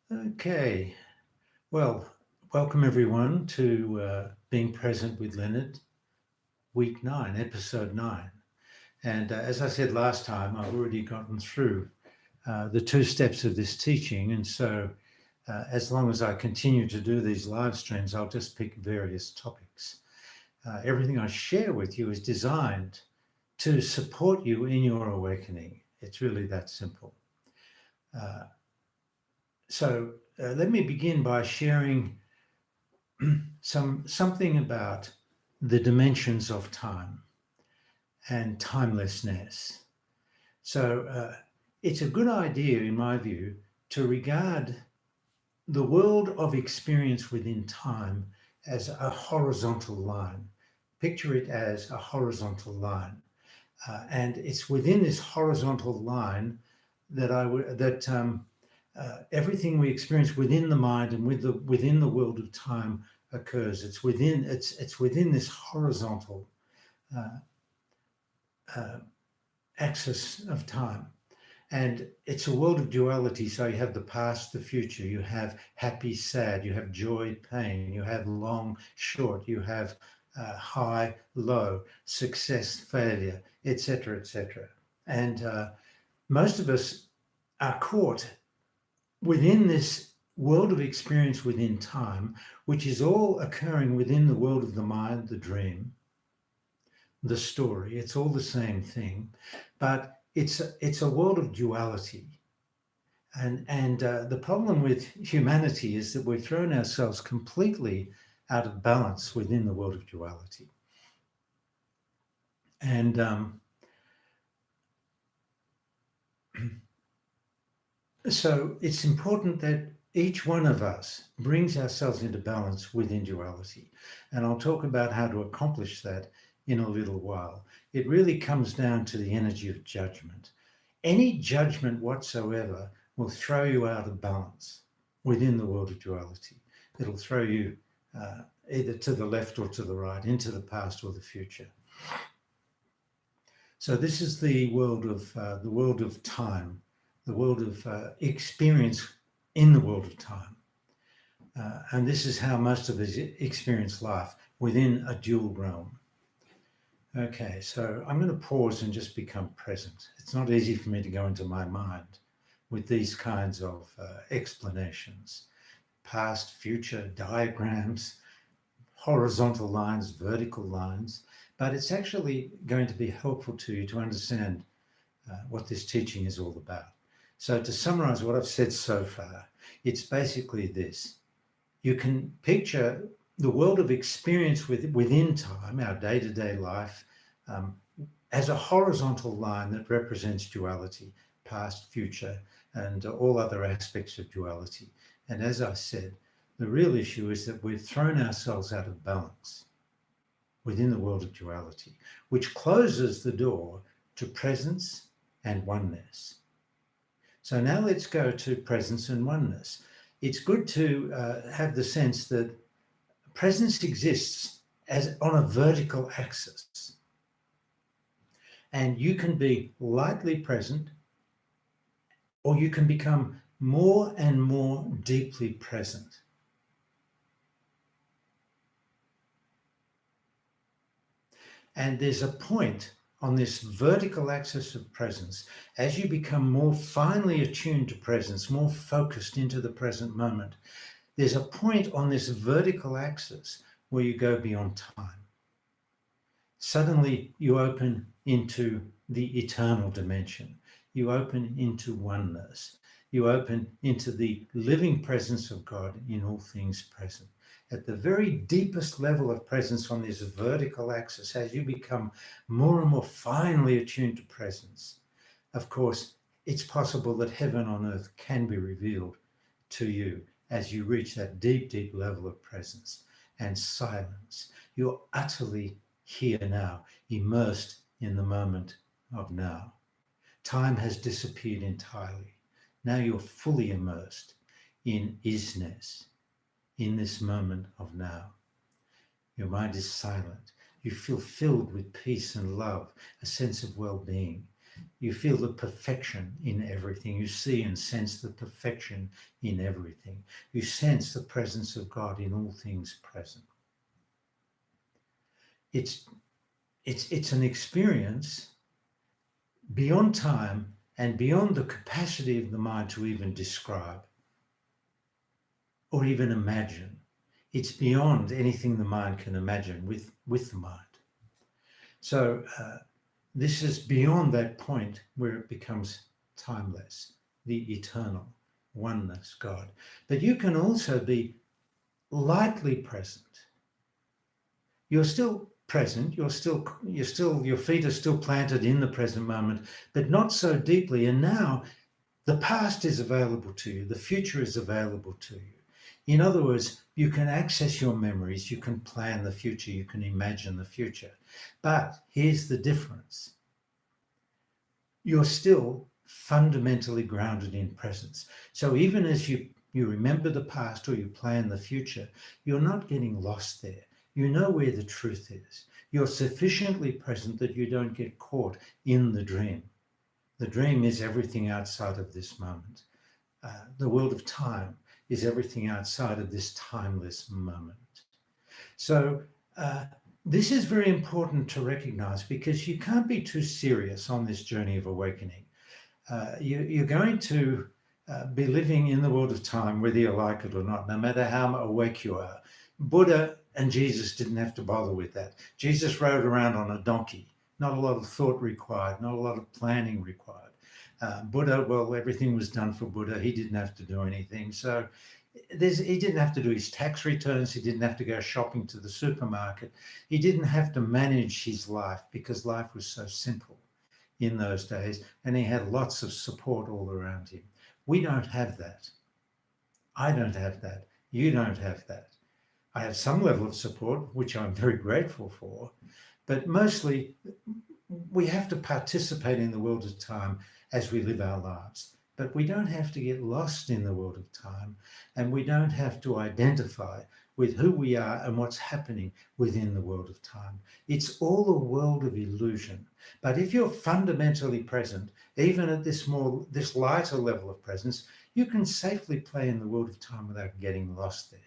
Okay, well, welcome everyone to Being Present with Leonard, week 9, episode 9. And as I said last time, I've already gotten through the two steps of this teaching. And so, as long as I continue to do these live streams, I'll just pick various topics. Everything I share with you is designed to support you in your awakening. It's really that simple. Uh, so, let me begin by sharing something about the dimensions of time and timelessness. So it's a good idea, in my view, to regard the world of experience within time as a horizontal line. Picture it as a horizontal line, and it's within this horizontal line that everything we experience within the mind and within the world of time occurs. It's within this horizontal uh, uh, axis of time, and it's a world of duality. So you have the past, the future. You have happy, sad. You have joy, pain. You have long, short. You have high, low, success, failure, etc., etc. And most of us are caught within this world of experience within time, which is all occurring within the world of the mind, the dream, the story. It's all the same thing, but it's a world of duality. And the problem with humanity is that we've thrown ourselves completely out of balance within the world of duality. And so it's important that each one of us brings ourselves into balance within duality. And I'll talk about how to accomplish that in a little while. It really comes down to the energy of judgment. Any judgment whatsoever will throw you out of balance within the world of duality. It'll throw you either to the left or to the right, into the past or the future. So this is the world of time, the world of experience in the world of time, and this is how most of us experience life within a dual realm. Okay, so I'm going to pause and just become present. It's not easy for me to go into my mind with these kinds of explanations, past, future, diagrams, horizontal lines, vertical lines, but it's actually going to be helpful to you to understand what this teaching is all about. So, to summarize what I've said so far, it's basically this. You can picture the world of experience within time, our day to day life, um, as a horizontal line that represents duality, past, future, and all other aspects of duality. And as I said, the real issue is that we've thrown ourselves out of balance within the world of duality, which closes the door to presence and oneness. So now let's go to presence and oneness. It's good to have the sense that presence exists as on a vertical axis, and you can be lightly present, or you can become more and more deeply present. And there's a point on this vertical axis of presence, as you become more finely attuned to presence, more focused into the present moment, there's a point on this vertical axis where you go beyond time. Suddenly you open into the eternal dimension. You open into oneness. You open into the living presence of God in all things present. At the very deepest level of presence on this vertical axis, as you become more and more finely attuned to presence, of course, it's possible that heaven on earth can be revealed to you as you reach that deep, deep level of presence and silence. You're utterly here now, immersed in the moment of now. Time has disappeared entirely. Now you're fully immersed in isness, in this moment of now. Your mind is silent. You feel filled with peace and love, a sense of well-being. You feel the perfection in everything. You see and sense the perfection in everything. You sense the presence of God in all things present. It's an experience beyond time and beyond the capacity of the mind to even describe or even imagine. It's beyond anything the mind can imagine with the mind. So this is beyond that point where it becomes timeless, the eternal oneness God. But you can also be lightly present. You're still present, your feet are still planted in the present moment, but not so deeply. And now the past is available to you, the future is available to you. In other words, you can access your memories, you can plan the future, you can imagine the future. But here's the difference. You're still fundamentally grounded in presence. So even as you remember the past or you plan the future, you're not getting lost there. You know where the truth is. You're sufficiently present that you don't get caught in the dream. The dream is everything outside of this moment. The world of time is everything outside of this timeless moment. So this is very important to recognize, because you can't be too serious on this journey of awakening. You're going to be living in the world of time, whether you like it or not, no matter how awake you are. Buddha and Jesus didn't have to bother with that. Jesus rode around on a donkey. Not a lot of thought required, not a lot of planning required. Buddha, well, everything was done for Buddha. He didn't have to do anything. So he didn't have to do his tax returns. He didn't have to go shopping to the supermarket. He didn't have to manage his life, because life was so simple in those days, and he had lots of support all around him. We don't have that. I don't have that. You don't have that. I have some level of support, which I'm very grateful for, but mostly we have to participate in the world of time as we live our lives. But we don't have to get lost in the world of time, and we don't have to identify with who we are and what's happening within the world of time. It's all a world of illusion. But if you're fundamentally present, even at this lighter level of presence, you can safely play in the world of time without getting lost there.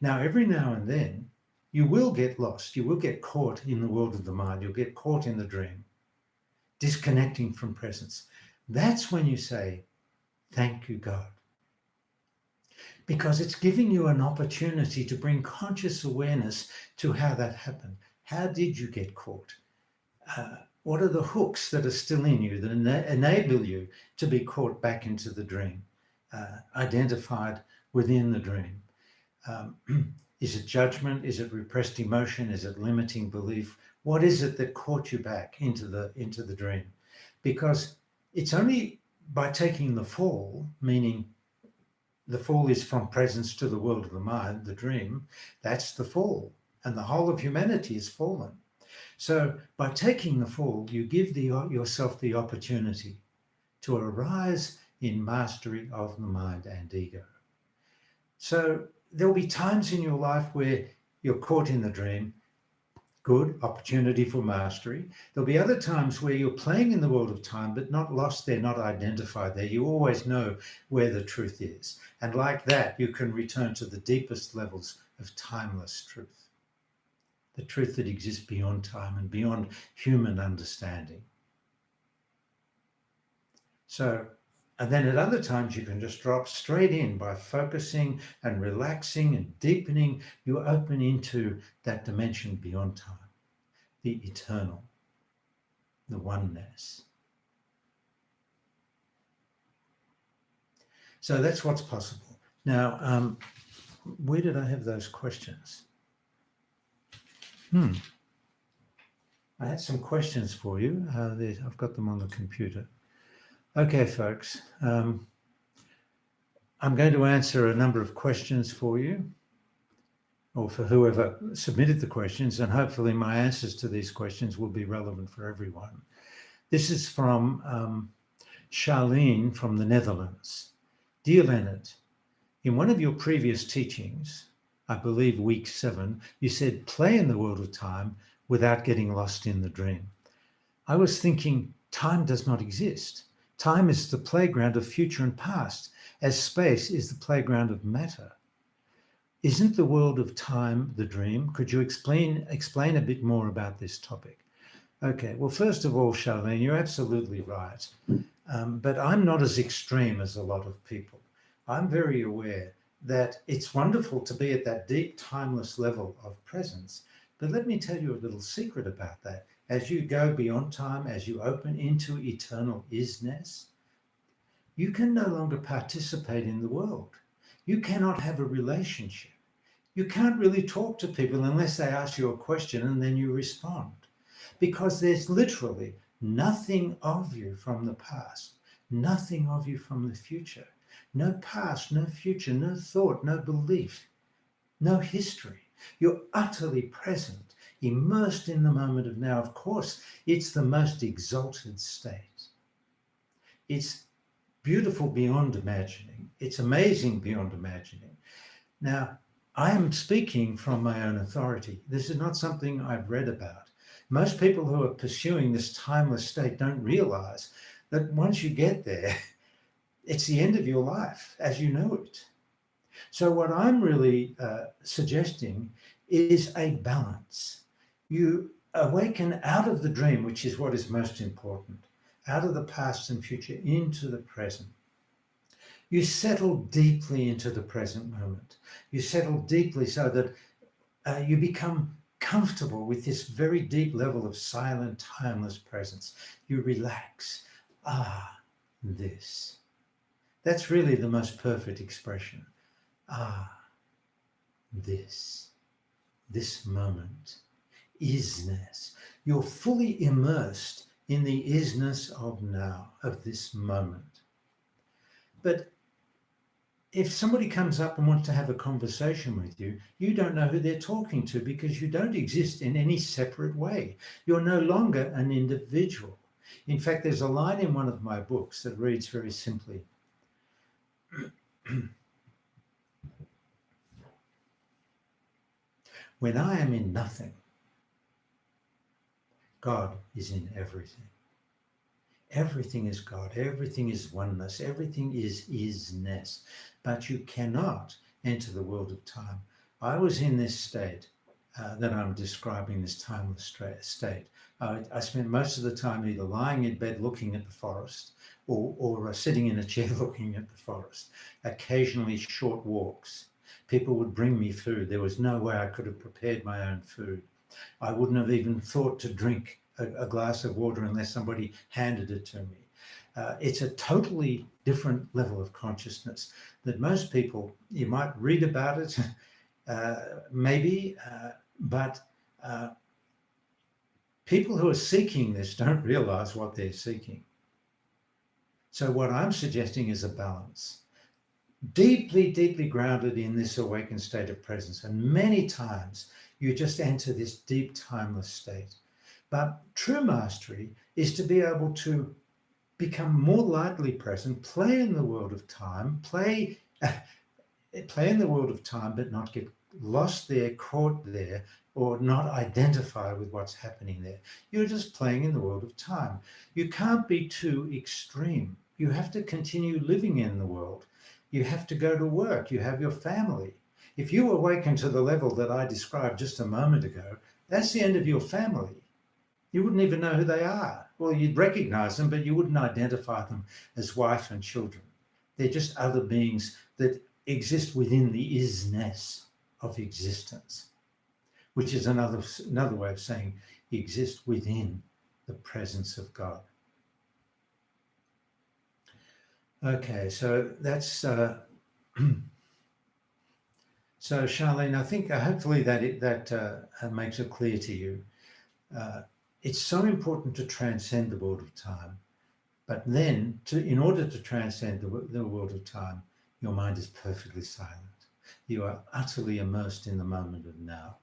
Now, every now and then, you will get lost. You will get caught in the world of the mind. You'll get caught in the dream, disconnecting from presence. That's when you say, thank you, God. Because it's giving you an opportunity to bring conscious awareness to how that happened. How did you get caught? What are the hooks that are still in you that enable you to be caught back into the dream, identified within the dream? Is it judgment? Is it repressed emotion? Is it limiting belief? What is it that caught you back into the dream? Because it's only by taking the fall, meaning the fall is from presence to the world of the mind, the dream, that's the fall. And the whole of humanity is fallen. So by taking the fall, you give yourself the opportunity to arise in mastery of the mind and ego. So there'll be times in your life where you're caught in the dream. Good opportunity for mastery. There'll be other times where you're playing in the world of time, but not lost there, not identified there. You always know where the truth is. And like that, you can return to the deepest levels of timeless truth. The truth that exists beyond time and beyond human understanding. So, and then at other times you can just drop straight in by focusing and relaxing and deepening. You open into that dimension beyond time, the eternal, the oneness. So that's what's possible. Now, where did I have those questions? I had some questions for you. I've got them on the computer. Okay, folks, I'm going to answer a number of questions for you, or for whoever submitted the questions, and hopefully my answers to these questions will be relevant for everyone. This is from Charlene from the Netherlands. Dear Leonard, in one of your previous teachings, I believe week 7, you said play in the world of time without getting lost in the dream. I was thinking, time does not exist. Time is the playground of future and past, as space is the playground of matter. Isn't the world of time the dream? Could you explain a bit more about this topic? Okay, well, first of all, Charlene, you're absolutely right. But I'm not as extreme as a lot of people. I'm very aware that it's wonderful to be at that deep, timeless level of presence. But let me tell you a little secret about that. As you go beyond time, as you open into eternal isness, you can no longer participate in the world. You cannot have a relationship. You can't really talk to people unless they ask you a question and then you respond. Because there's literally nothing of you from the past, nothing of you from the future. No past, no future, no thought, no belief, no history. You're utterly present, immersed in the moment of now. Of course, it's the most exalted state. It's beautiful beyond imagining. It's amazing beyond imagining. Now, I am speaking from my own authority. This is not something I've read about. Most people who are pursuing this timeless state don't realize that once you get there, it's the end of your life as you know it. So what I'm really suggesting is a balance. You awaken out of the dream, which is what is most important, out of the past and future into the present. You settle deeply into the present moment. You settle deeply so that you become comfortable with this very deep level of silent, timeless presence. You relax. This. That's really the most perfect expression. This moment, isness. You're fully immersed in the isness of now, of this moment. But if somebody comes up and wants to have a conversation with you, you don't know who they're talking to because you don't exist in any separate way. You're no longer an individual. In fact, there's a line in one of my books that reads very simply, when I am in nothing, God is in everything. Everything is God, everything is oneness, everything is isness, but you cannot enter the world of time. I was in this state that I'm describing, this timeless state. I spent most of the time either lying in bed looking at the forest or sitting in a chair looking at the forest, occasionally short walks. People would bring me food. There was no way I could have prepared my own food. I wouldn't have even thought to drink a glass of water unless somebody handed it to me. It's a totally different level of consciousness that most people, you might read about it, maybe, but people who are seeking this don't realize what they're seeking. So what I'm suggesting is a balance. Deeply, deeply grounded in this awakened state of presence. And many times you just enter this deep, timeless state. But true mastery is to be able to become more lightly present, play in the world of time, play in the world of time, but not get lost there, caught there, or not identify with what's happening there. You're just playing in the world of time. You can't be too extreme. You have to continue living in the world. You have to go to work. You have your family. If you awaken to the level that I described just a moment ago, that's the end of your family. You wouldn't even know who they are. Well, you'd recognize them, but you wouldn't identify them as wife and children. They're just other beings that exist within the isness of existence, which is another way of saying exist within the presence of God. Okay, so that's so Charlene, I think hopefully that makes it clear to you. It's so important to transcend the world of time, but then in order to transcend the world of time, your mind is perfectly silent. You are utterly immersed in the moment of now.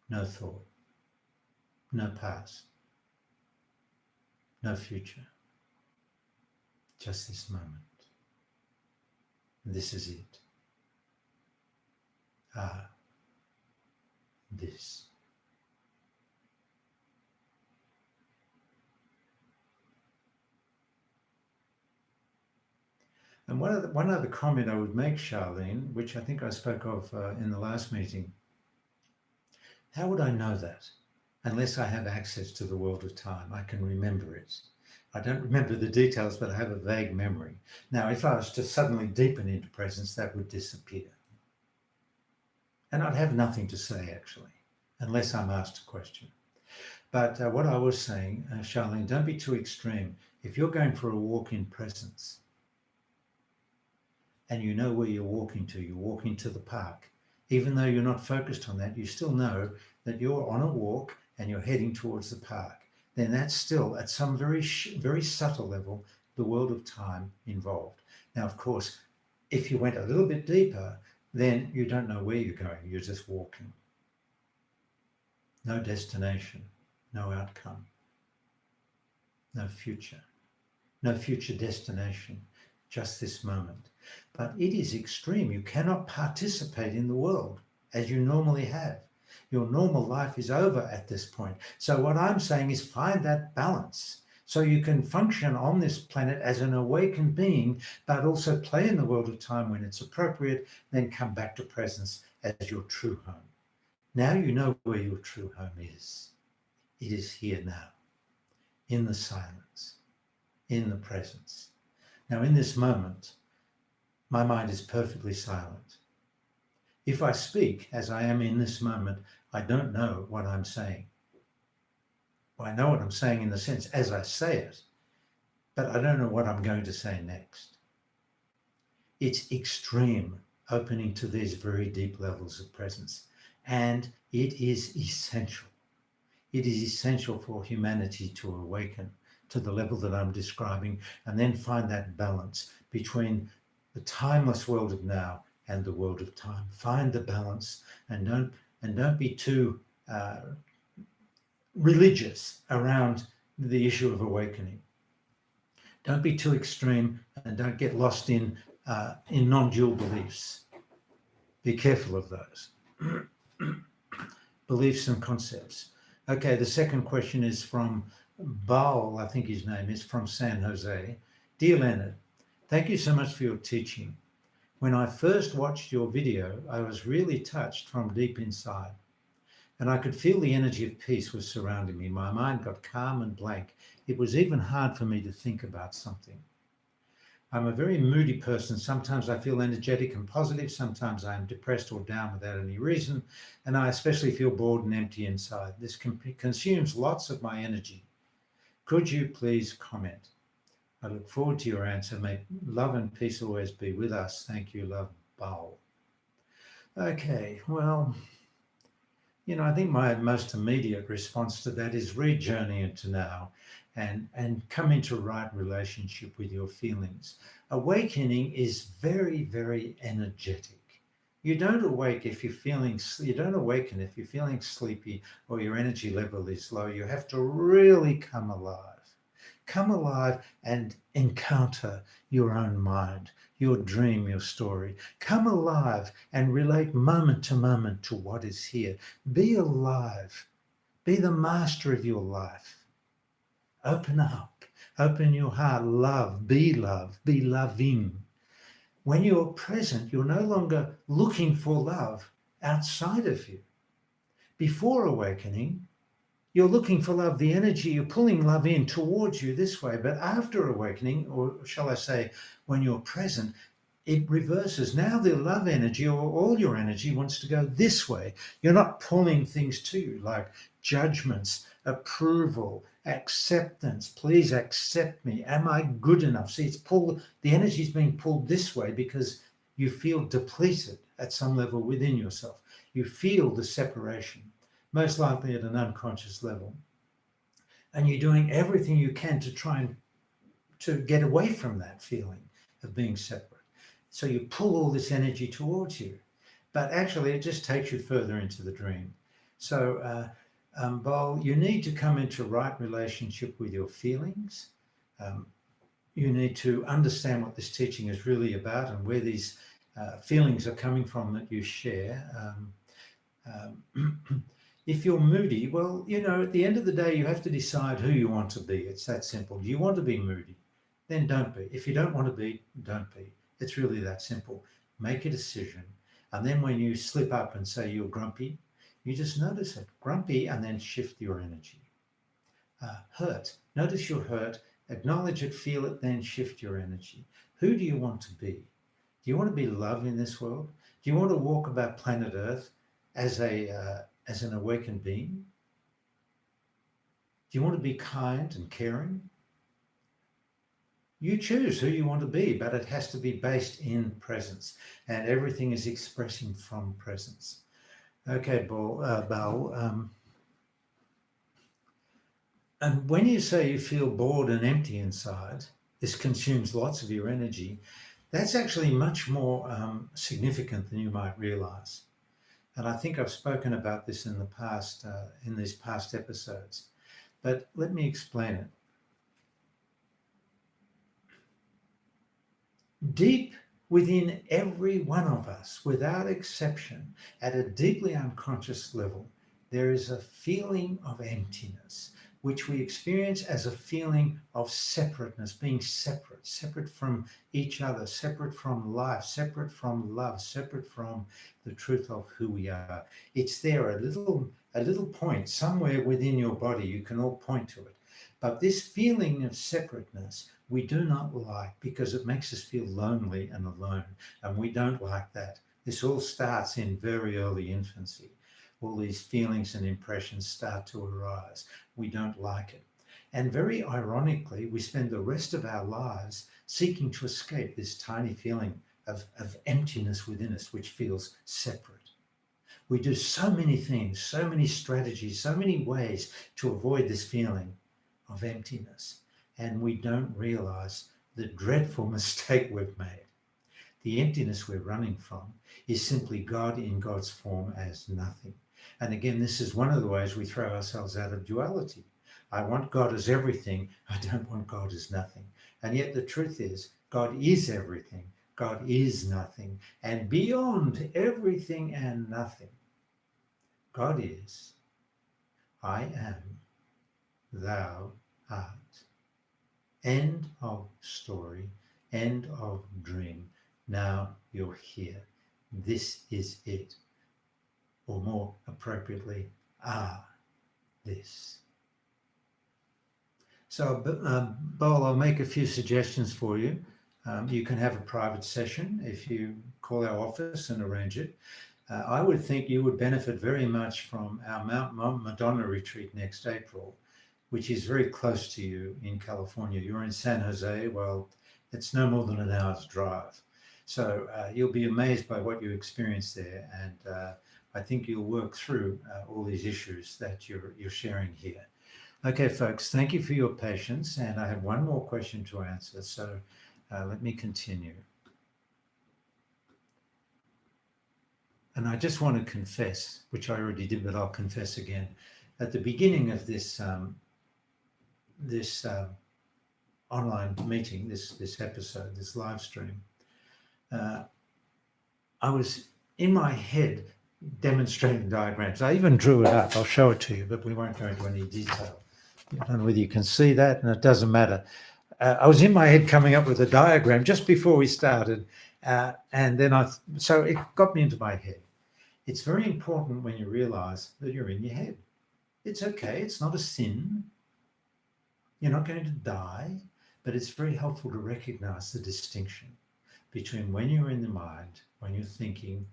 No thought, no past, no future, just this moment. This is it. This. And one other comment I would make, Charlene, which I think I spoke of in the last meeting, how would I know that? Unless I have access to the world of time, I can remember it. I don't remember the details, but I have a vague memory. Now, if I was to suddenly deepen into presence, that would disappear. And I'd have nothing to say, actually, unless I'm asked a question. But what I was saying, Charlene, don't be too extreme. If you're going for a walk in presence and you know where you're walking to the park, even though you're not focused on that, you still know that you're on a walk and you're heading towards the park. Then that's still, at some very subtle level, the world of time involved. Now, of course, if you went a little bit deeper, then you don't know where you're going. You're just walking. No destination, no outcome, no future destination, just this moment. But it is extreme. You cannot participate in the world as you normally have. Your normal life is over at this point. So what I'm saying is find that balance so you can function on this planet as an awakened being, but also play in the world of time when it's appropriate, then come back to presence as your true home. Now you know where your true home is. It is here now, in the silence, in the presence. Now, in this moment, my mind is perfectly silent. If I speak as I am in this moment, I don't know what I'm saying. Well, I know what I'm saying in the sense as I say it, but I don't know what I'm going to say next. It's extreme, opening to these very deep levels of presence, and it is essential. It is essential for humanity to awaken to the level that I'm describing, and then find that balance between the timeless world of now and the world of time. Find the balance, and don't be too religious around the issue of awakening. Don't be too extreme, and don't get lost in non-dual beliefs. Be careful of those beliefs and concepts. Okay, the second question is from Baal, I think his name is, from San Jose. Dear Leonard, thank you so much for your teaching. When I first watched your video, I was really touched from deep inside, and I could feel the energy of peace was surrounding me. My mind got calm and blank. It was even hard for me to think about something. I'm a very moody person. Sometimes I feel energetic and positive. Sometimes I am depressed or down without any reason. And I especially feel bored and empty inside. This consumes lots of my energy. Could you please comment? I look forward to your answer. May love and peace always be with us. Thank you, love, Baal. Okay, well, I think my most immediate response to that is re-journey into now and come into right relationship with your feelings. Awakening is very, very energetic. You don't awaken if you're feeling sleepy or your energy level is low. You have to really come alive. Come alive and encounter your own mind, your dream, your story. Come alive and relate moment to moment to what is here. Be alive. Be the master of your life. Open up. Open your heart. Love. Be loving. When you're present, you're no longer looking for love outside of you. Before awakening, you're looking for love, the energy, you're pulling love in towards you this way. But after awakening, or shall I say, when you're present, it reverses. Now the love energy or all your energy wants to go this way. You're not pulling things to you like judgments, approval, acceptance. Please accept me. Am I good enough? See, the energy is being pulled this way because you feel depleted at some level within yourself. You feel the separation, most likely at an unconscious level. And you're doing everything you can to try and to get away from that feeling of being separate. So you pull all this energy towards you, but actually it just takes you further into the dream. So, Baal, you need to come into right relationship with your feelings. You need to understand what this teaching is really about and where these feelings are coming from that you share. If you're moody, well, at the end of the day, you have to decide who you want to be. It's that simple. Do you want to be moody? then don't be. If you don't want to be, don't be. It's really that simple. Make a decision. And then when you slip up and say you're grumpy, you just notice it. Grumpy, and then shift your energy. Hurt. Notice you're hurt. Acknowledge it, feel it, then shift your energy. Who do you want to be? Do you want to be love in this world? Do you want to walk about planet Earth as an awakened being? Do you want to be kind and caring? You choose who you want to be, but it has to be based in presence, and everything is expressing from presence. Okay, Bal. And when you say you feel bored and empty inside, this consumes lots of your energy. That's actually much more significant than you might realize. And I think I've spoken about this in the past, in these past episodes. But let me explain it. Deep within every one of us, without exception, at a deeply unconscious level, there is a feeling of emptiness, which we experience as a feeling of separateness, being separate from each other, separate from life, separate from love, separate from the truth of who we are. It's there, a little point somewhere within your body. You can all point to it. But this feeling of separateness, we do not like, because it makes us feel lonely and alone. And we don't like that. This all starts in very early infancy. All these feelings and impressions start to arise. We don't like it. And very ironically, we spend the rest of our lives seeking to escape this tiny feeling of emptiness within us, which feels separate. We do so many things, so many strategies, so many ways to avoid this feeling of emptiness. And we don't realize the dreadful mistake we've made. The emptiness we're running from is simply God in God's form as nothing. And again, this is one of the ways we throw ourselves out of duality. I want God as everything. I don't want God as nothing. And yet the truth is, God is everything. God is nothing. And beyond everything and nothing, God is, I am, thou art. End of story, end of dream. Now you're here. This is it. Or more appropriately, this. So, Bol, I'll make a few suggestions for you. You can have a private session if you call our office and arrange it. I would think you would benefit very much from our Mount Madonna retreat next April, which is very close to you in California. You're in San Jose. Well, it's no more than an hour's drive. So you'll be amazed by what you experience there. And I think you'll work through all these issues that you're sharing here. Okay, folks, thank you for your patience. And I have one more question to answer. So let me continue. And I just want to confess, which I already did, but I'll confess again. At the beginning of this online meeting, this episode, this live stream, I was in my head demonstrating diagrams. I even drew it up. I'll show it to you, but we won't go into any detail. I don't know whether you can see that, and it doesn't matter. I was in my head coming up with a diagram just before we started, and then so it got me into my head. It's very important when you realize that you're in your head. It's okay. It's not a sin. You're not going to die, but it's very helpful to recognize the distinction between when you're in the mind, when you're thinking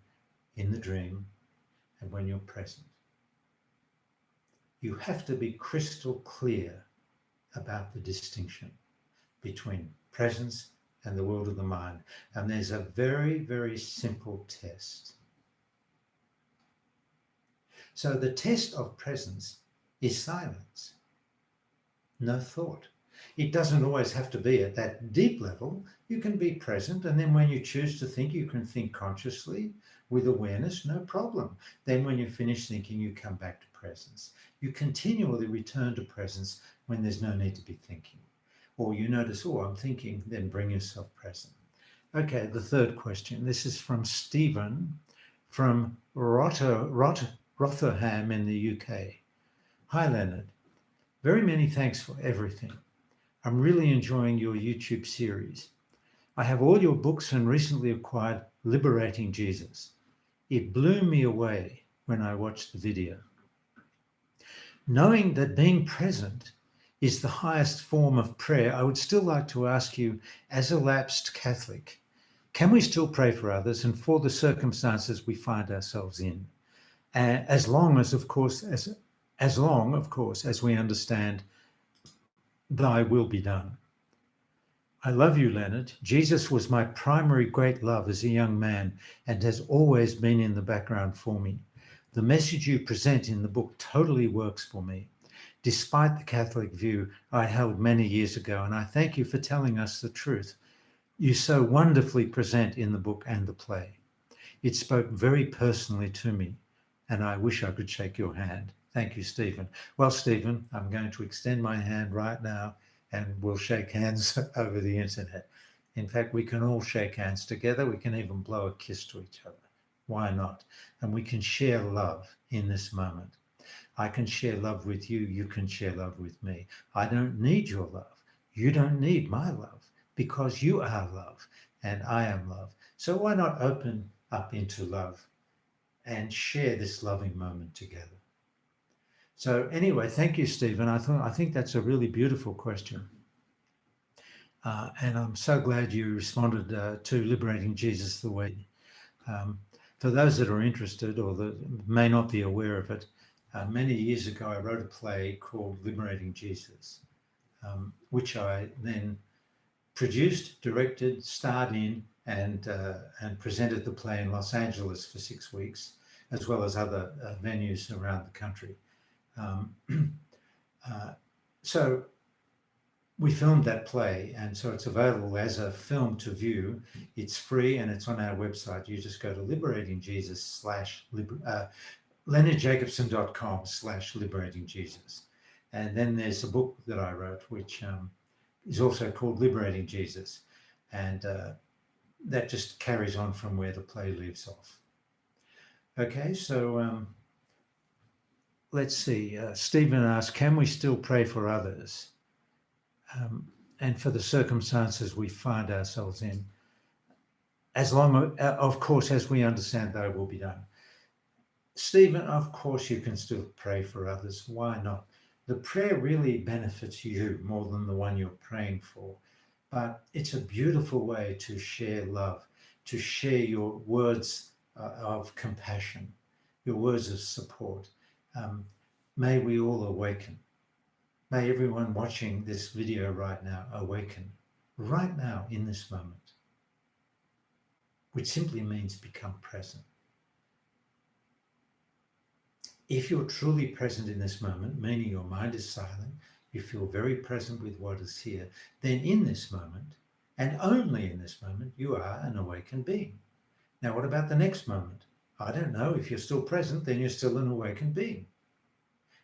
in the dream, and when you're present. You have to be crystal clear about the distinction between presence and the world of the mind. And there's a very, very simple test. So the test of presence is silence, no thought. It doesn't always have to be at that deep level. You can be present, and then when you choose to think, you can think consciously with awareness, no problem. Then when you finish thinking, you come back to presence. You continually return to presence when there's no need to be thinking. Or you notice, oh, I'm thinking, then bring yourself present. Okay, the third question. This is from Stephen from Rotherham in the UK. Hi, Leonard. Very many thanks for everything. I'm really enjoying your YouTube series. I have all your books and recently acquired Liberating Jesus. It blew me away when I watched the video. Knowing that being present is the highest form of prayer, I would still like to ask you, as a lapsed Catholic, can we still pray for others and for the circumstances we find ourselves in? As long, of course, as we understand thy will be done. I love you, Leonard. Jesus was my primary great love as a young man and has always been in the background for me. The message you present in the book totally works for me, despite the Catholic view I held many years ago, and I thank you for telling us the truth you so wonderfully present in the book and the play. It spoke very personally to me, and I wish I could shake your hand. Thank you, Stephen. Well, Stephen, I'm going to extend my hand right now and we'll shake hands over the internet. In fact, we can all shake hands together. We can even blow a kiss to each other. Why not? And we can share love in this moment. I can share love with you. You can share love with me. I don't need your love. You don't need my love because you are love and I am love. So why not open up into love and share this loving moment together? So anyway, thank you, Stephen. I think that's a really beautiful question. And I'm so glad you responded to Liberating Jesus the way. For those that are interested or that may not be aware of it, many years ago I wrote a play called Liberating Jesus, which I then produced, directed, starred in, and presented the play in Los Angeles for 6 weeks, as well as other venues around the country. So we filmed that play, and so it's available as a film to view. It's free and it's on our website. You just go to liberatingjesus leonardjacobson.com/liberatingjesus. And then there's a book that I wrote, which is also called Liberating Jesus. And that just carries on from where the play leaves off. Okay, so let's see. Stephen asked, can we still pray for others and for the circumstances we find ourselves in, as long, of course, as we understand they will be done? Stephen, of course you can still pray for others. Why not? The prayer really benefits you more than the one you're praying for, but it's a beautiful way to share love, to share your words of compassion, your words of support. May we all awaken. May everyone watching this video right now awaken, right now in this moment, which simply means become present. If you're truly present in this moment, meaning your mind is silent, you feel very present with what is here, then in this moment, and only in this moment, you are an awakened being. Now, what about the next moment? I don't know. If you're still present, then you're still an awakened being.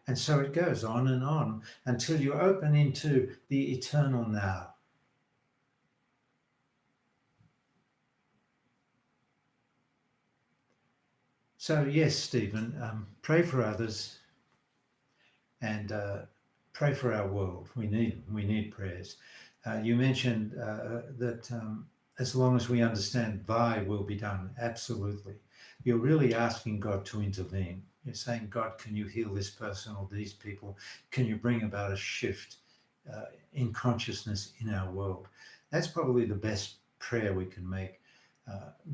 And so it goes on and on until you open into the eternal now. So yes, Stephen, pray for others and pray for our world. We need prayers. You mentioned that as long as we understand thy will be done, absolutely. You're really asking God to intervene. You're saying, God, can you heal this person or these people? Can you bring about a shift in consciousness in our world? That's probably the best prayer we can make.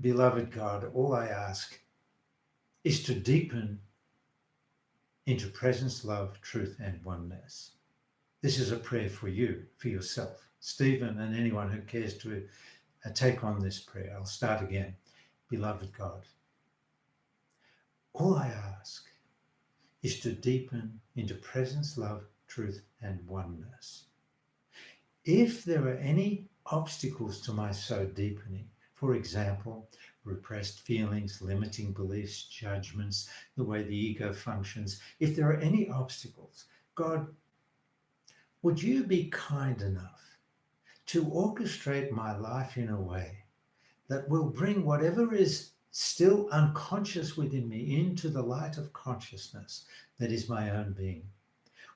Beloved God, all I ask is to deepen into presence, love, truth, and oneness. This is a prayer for you, for yourself, Stephen, and anyone who cares to take on this prayer. I'll start again. Beloved God, all I ask is to deepen into presence, love, truth, and oneness. If there are any obstacles to my so deepening, for example, repressed feelings, limiting beliefs, judgments, the way the ego functions, if there are any obstacles, God, would you be kind enough to orchestrate my life in a way that will bring whatever is still unconscious within me into the light of consciousness that is my own being?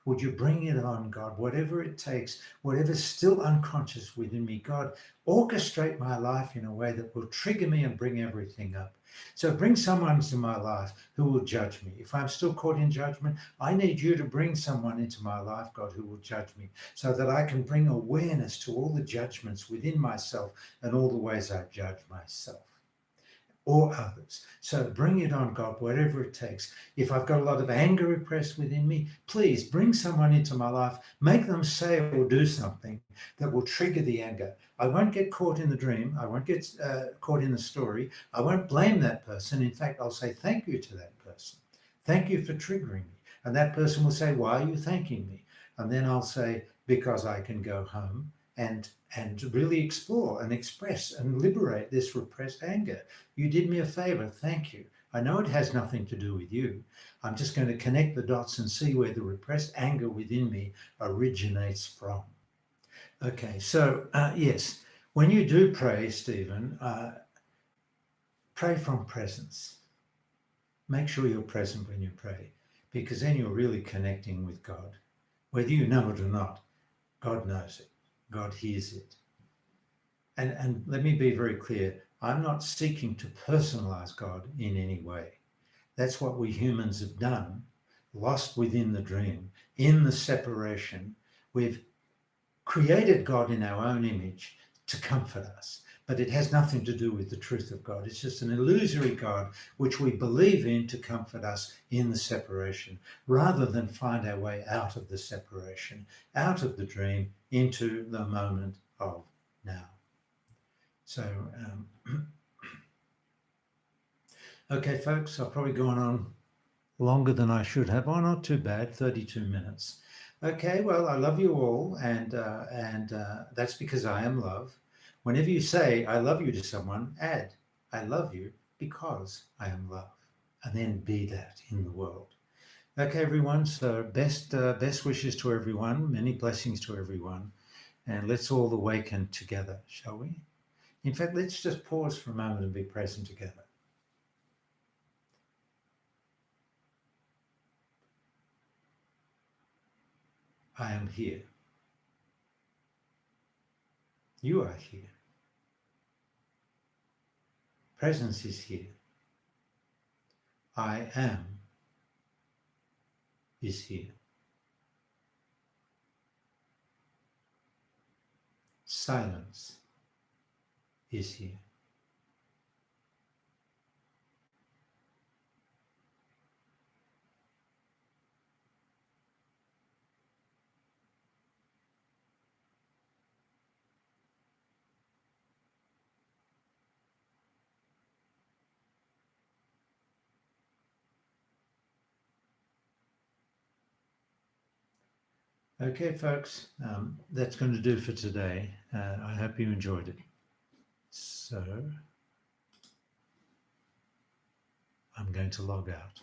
Would you bring it on, God? Whatever it takes, whatever's still unconscious within me, God, orchestrate my life in a way that will trigger me and bring everything up. So bring someone into my life who will judge me. If I'm still caught in judgment, I need you to bring someone into my life, God, who will judge me, so that I can bring awareness to all the judgments within myself and all the ways I judge myself or others. So bring it on, God, whatever it takes. If I've got a lot of anger repressed within me, please bring someone into my life, make them say or do something that will trigger the anger. I won't get caught in the dream. I won't get caught in the story. I won't blame that person. In fact, I'll say thank you to that person. Thank you for triggering me. And that person will say, why are you thanking me? And then I'll say, because I can go home and really explore and express and liberate this repressed anger. You did me a favor. Thank you. I know it has nothing to do with you. I'm just going to connect the dots and see where the repressed anger within me originates from. Okay, so yes, when you do pray, Stephen, pray from presence. Make sure you're present when you pray, because then you're really connecting with God. Whether you know it or not, God knows it. God hears it. And let me be very clear, I'm not seeking to personalize God in any way. That's what we humans have done, lost within the dream, in the separation. We've created God in our own image to comfort us, but it has nothing to do with the truth of God. It's just an illusory God which we believe in to comfort us in the separation, rather than find our way out of the separation, out of the dream, into the moment of now. So, okay, folks, I've probably gone on longer than I should have. Oh, not too bad, 32 minutes. Okay, well, I love you all, and that's because I am love. Whenever you say I love you to someone, add I love you because I am love, and then be that in the world. Okay, everyone. So best wishes to everyone. Many blessings to everyone, and let's all awaken together, shall we? In fact, let's just pause for a moment and be present together. I am here. You are here. Presence is here. I am is here. Silence is here. Okay, folks, that's going to do for today. I hope you enjoyed it. So I'm going to log out.